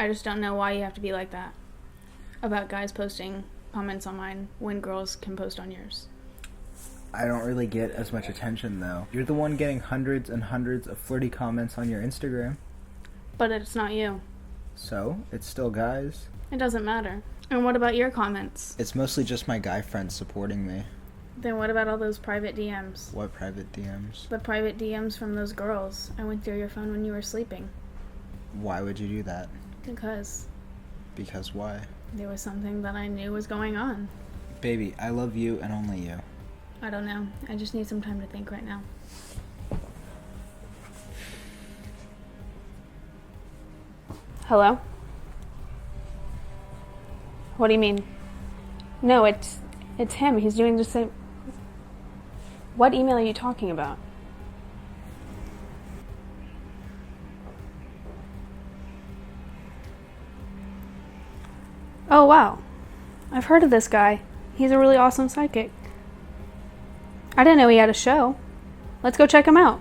I just don't know why you have to be like that about guys posting comments on mine when girls can post on yours. I don't really get as much attention, though. You're the one getting hundreds and hundreds of flirty comments on your Instagram. But it's not you. So, it's still guys. It doesn't matter. And what about your comments? It's mostly just my guy friends supporting me. Then what about all those private DMs? What private DMs? The private DMs from those girls. I went through your phone when you were sleeping. Why would you do that? Because Because why? there was something that I knew was going on. Baby, I love you and only you. I don't know. I just need some time to think right now. Hello? What do you mean? No, it's him. He's doing the same. What email are you talking about? Oh, wow. I've heard of this guy. He's a really awesome psychic. I didn't know he had a show. Let's go check him out.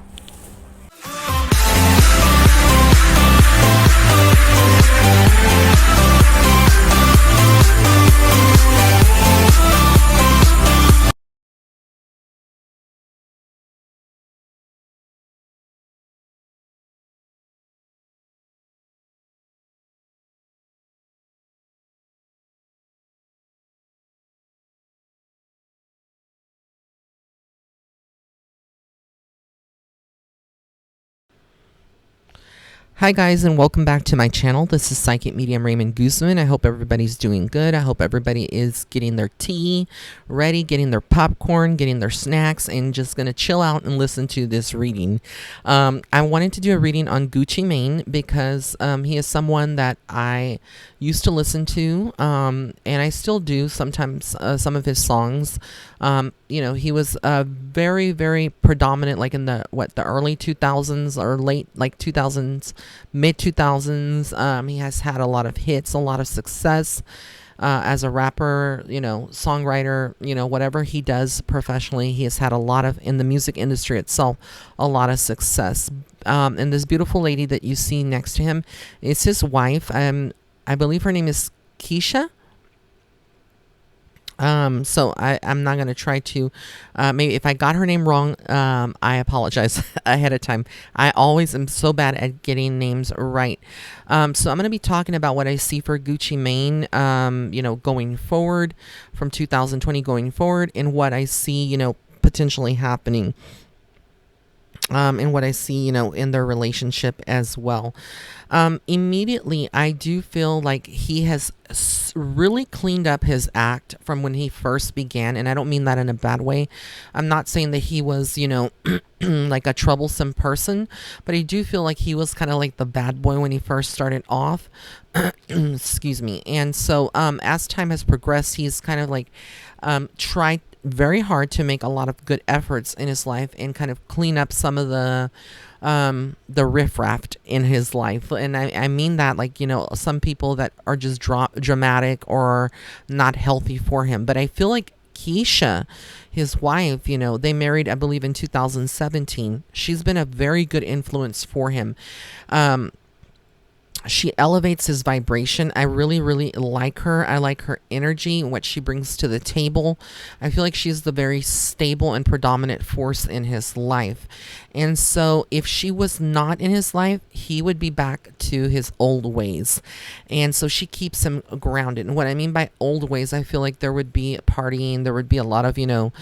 Hi guys, and welcome back to my channel. This is Psychic Medium Raymond Guzman. I hope everybody's doing good. I hope everybody is getting their tea ready, getting their popcorn, getting their snacks, and just going to chill out and listen to this reading. I wanted to do a reading on Gucci Mane because he is someone that I used to listen to, and I still do sometimes some of his songs. You know, he was very, very predominant, like in the early 2000s or late like 2000s, mid 2000s. He has had a lot of hits, a lot of success as a rapper, you know, songwriter, you know, whatever he does professionally, he has had a lot of, in the music industry itself, a lot of success. And this beautiful lady that you see next to him is his wife. I believe her name is Keisha. So I'm not going to try to, maybe if I got her name wrong, I apologize ahead of time. I always am so bad at getting names right. So I'm going to be talking about what I see for Gucci Mane, you know, going forward from 2020 going forward, and what I see, you know, potentially happening. And what I see, you know, in their relationship as well. Immediately, I do feel like he has really cleaned up his act from when he first began. And I don't mean that in a bad way. I'm not saying that he was, you know, like a troublesome person, but I do feel like he was kind of like the bad boy when he first started off. Excuse me. And so as time has progressed, he's kind of like tried very hard to make a lot of good efforts in his life and kind of clean up some of the riffraff in his life. And I mean that, like, you know, some people that are just dramatic or not healthy for him. But I feel like Keisha, his wife, you know, they married, I believe, in 2017. She's been a very good influence for him. She elevates his vibration. I really, really like her. I like her energy and what she brings to the table. I feel like she's the very stable and predominant force in his life. And so if she was not in his life, he would be back to his old ways. And so she keeps him grounded. And what I mean by old ways, I feel like there would be partying. There would be a lot of, you know,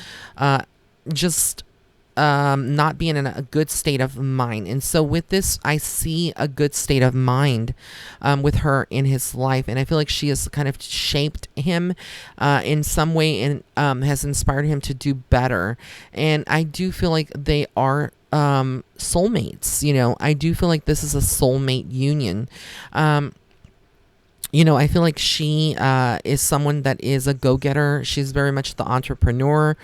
just not being in a good state of mind. And so with this, I see a good state of mind with her in his life. And I feel like she has kind of shaped him in some way and has inspired him to do better. And I do feel like they are soulmates. You know, I do feel like this is a soulmate union. You know, I feel like she is someone that is a go-getter. She's very much the entrepreneur.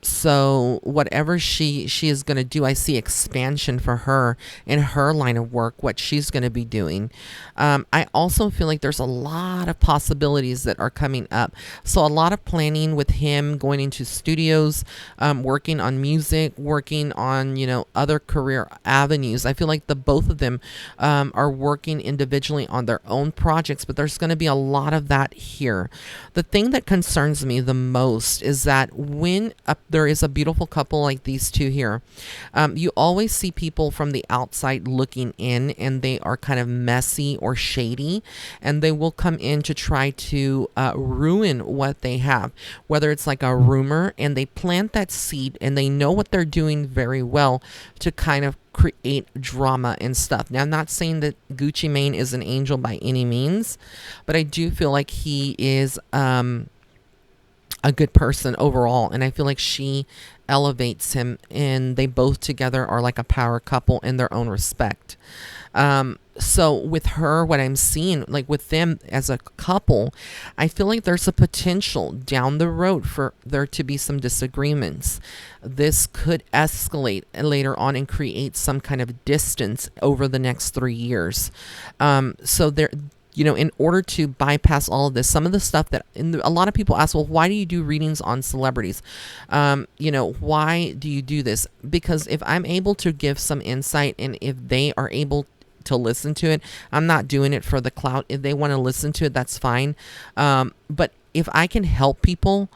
So whatever she is going to do, I see expansion for her in her line of work, what she's going to be doing. I also feel like there's a lot of possibilities that are coming up. So a lot of planning with him going into studios, working on music, working on, other career avenues. I feel like the both of them are working individually on their own projects, but there's going to be a lot of that here. The thing that concerns me the most is that when there is a beautiful couple like these two here, you always see people from the outside looking in, and they are kind of messy or shady, and they will come in to try to ruin what they have, whether it's like a rumor, and they plant that seed, and they know what they're doing very well to kind of create drama and stuff. Now, I'm not saying that Gucci Mane is an angel by any means, but I do feel like he is a good person overall, and I feel like she elevates him, and they both together are like a power couple in their own respect. So with her, what I'm seeing, like with them as a couple, I feel like there's a potential down the road for there to be some disagreements. This could escalate later on and create some kind of distance over the next 3 years. So there, in order to bypass all of this, some of the stuff that a lot of people ask, well, why do you do readings on celebrities? Why do you do this? Because if I'm able to give some insight, and if they are able to listen to it, I'm not doing it for the clout. If they want to listen to it, that's fine. But if I can help people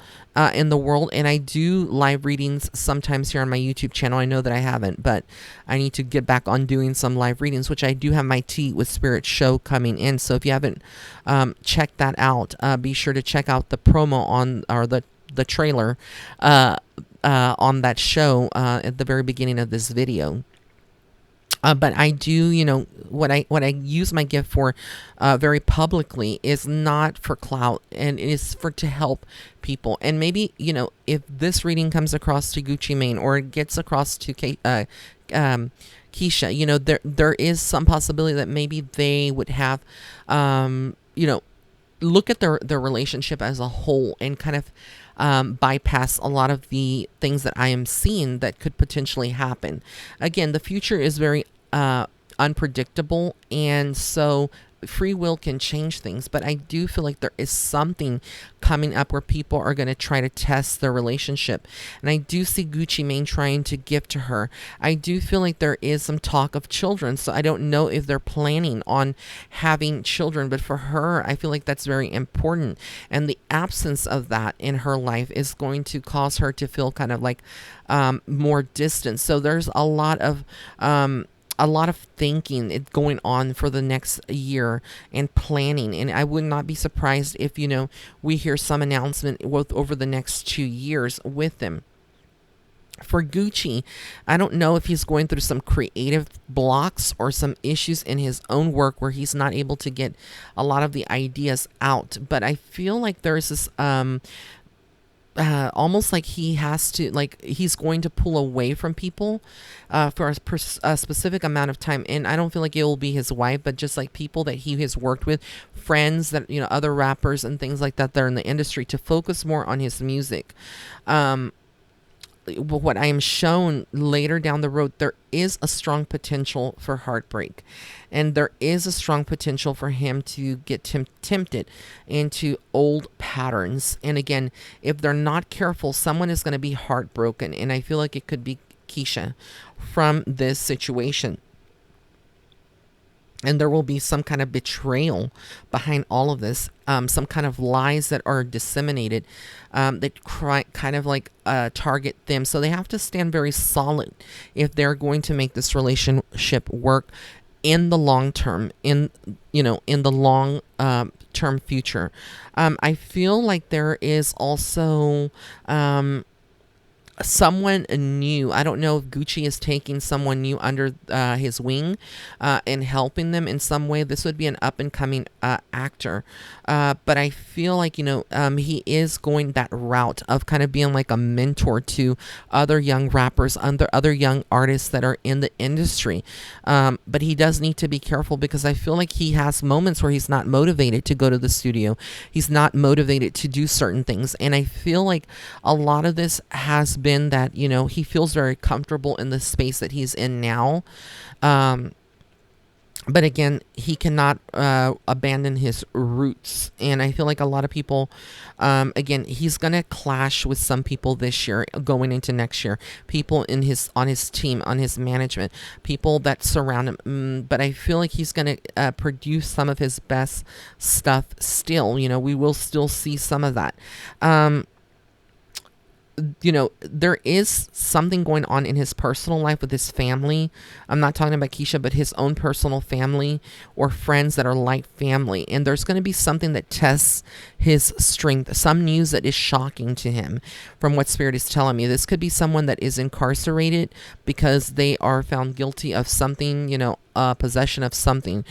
in the world, and I do live readings sometimes here on my YouTube channel. I know that I haven't, but I need to get back on doing some live readings, which I do have my Tea with Spirit show coming in. So if you haven't checked that out, be sure to check out the promo on, or the trailer on that show at the very beginning of this video. But I do, what I use my gift for very publicly is not for clout, and it is to help people. And maybe, if this reading comes across to Gucci Mane, or it gets across to Keisha, there is some possibility that maybe they would have, look at their relationship as a whole, and kind of bypass a lot of the things that I am seeing that could potentially happen. Again, the future is very unpredictable, and so free will can change things, but I do feel like there is something coming up where people are going to try to test their relationship. And I do see Gucci Mane trying to gift to her. I do feel like there is some talk of children, so I don't know if they're planning on having children, but for her, I feel like that's very important. And the absence of that in her life is going to cause her to feel kind of like more distant. So there's a lot of thinking going on for the next year, and planning. And I would not be surprised if, we hear some announcement over the next 2 years with them. For Gucci, I don't know if he's going through some creative blocks or some issues in his own work where he's not able to get a lot of the ideas out. But I feel like there's this almost like he has to, like, he's going to pull away from people for a specific amount of time. And I don't feel like it will be his wife, but just like people that he has worked with, friends that, other rappers and things like that are in the industry, to focus more on his music. What I am shown later down the road, there is a strong potential for heartbreak, and there is a strong potential for him to get tempted into old patterns. And again, if they're not careful, someone is going to be heartbroken, and I feel like it could be Keisha from this situation. And there will be some kind of betrayal behind all of this, some kind of lies that are disseminated that kind of like target them. So they have to stand very solid if they're going to make this relationship work in the long term, in the long term future. I feel like there is also someone new. I don't know if Gucci is taking someone new under his wing and helping them in some way. This would be an up and coming actor, but I feel like he is going that route of kind of being like a mentor to other young rappers, other young artists that are in the industry. But he does need to be careful, because I feel like he has moments where he's not motivated to go to the studio. He's not motivated to do certain things, and I feel like a lot of this has been been that, you know, he feels very comfortable in the space that he's in now. But again, he cannot abandon his roots. And I feel like a lot of people, again, he's going to clash with some people this year going into next year. People on his team, on his management, people that surround him. But I feel like he's going to produce some of his best stuff still. You know, we will still see some of that. You know, there is something going on in his personal life with his family. I'm not talking about Keisha, but his own personal family or friends that are like family. And there's going to be something that tests his strength, some news that is shocking to him from what Spirit is telling me. This could be someone that is incarcerated because they are found guilty of something, you know, possession of something.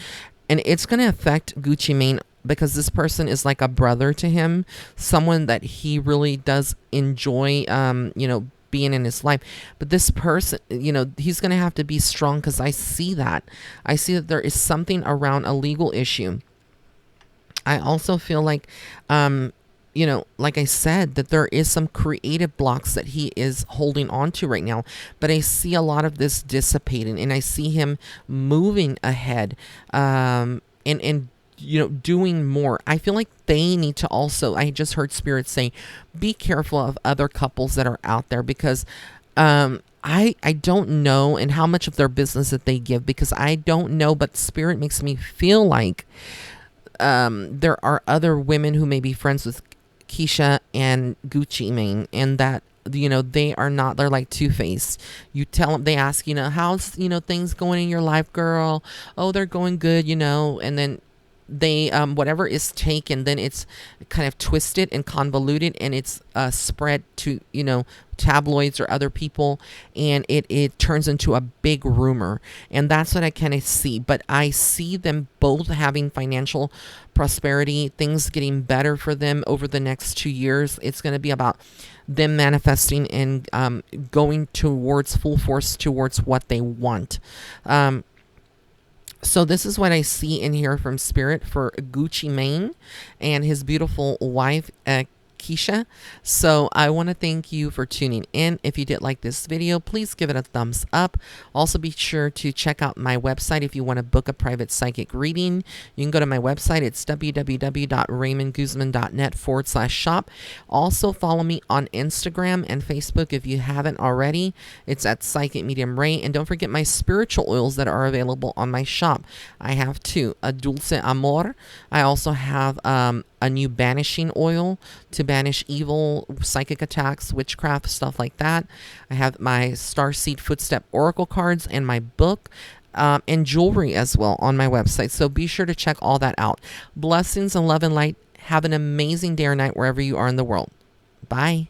And it's going to affect Gucci Mane because this person is like a brother to him, someone that he really does enjoy, you know, being in his life. But this person, you know, he's going to have to be strong because I see that. I see that there is something around a legal issue. I also feel like, you know, like I said, that there is some creative blocks that he is holding on to right now. But I see a lot of this dissipating and I see him moving ahead and you know, doing more. I feel like they need to also, I just heard Spirit say, be careful of other couples that are out there because I don't know and how much of their business that they give because I don't know, but Spirit makes me feel like there are other women who may be friends with Keisha and Gucci Mane and that, you know, they are not, they're like two-faced. You tell them, they ask, you know, how's, you know, things going in your life, girl? Oh, they're going good, you know, and then they whatever is taken, then it's kind of twisted and convoluted and it's spread to, you know, tabloids or other people, and it turns into a big rumor. And that's what I kind of see. But I see them both having financial prosperity, things getting better for them over the next 2 years. It's going to be about them manifesting and going towards full force towards what they want. So this is what I see and hear from Spirit for Gucci Mane and his beautiful wife, Keisha. So I want to thank you for tuning in. If you did like this video, please give it a thumbs up. Also be sure to check out my website if you want to book a private psychic reading. You can go to my website. It's www.raymondguzman.net/shop. Also follow me on Instagram and Facebook if you haven't already. It's at Psychic Medium Ray. And don't forget my spiritual oils that are available on my shop. I have two, a Dulce Amor. I also have a new banishing oil to banish evil, psychic attacks, witchcraft, stuff like that. I have my Starseed Footstep Oracle cards and my book and jewelry as well on my website. So be sure to check all that out. Blessings and love and light. Have an amazing day or night wherever you are in the world. Bye.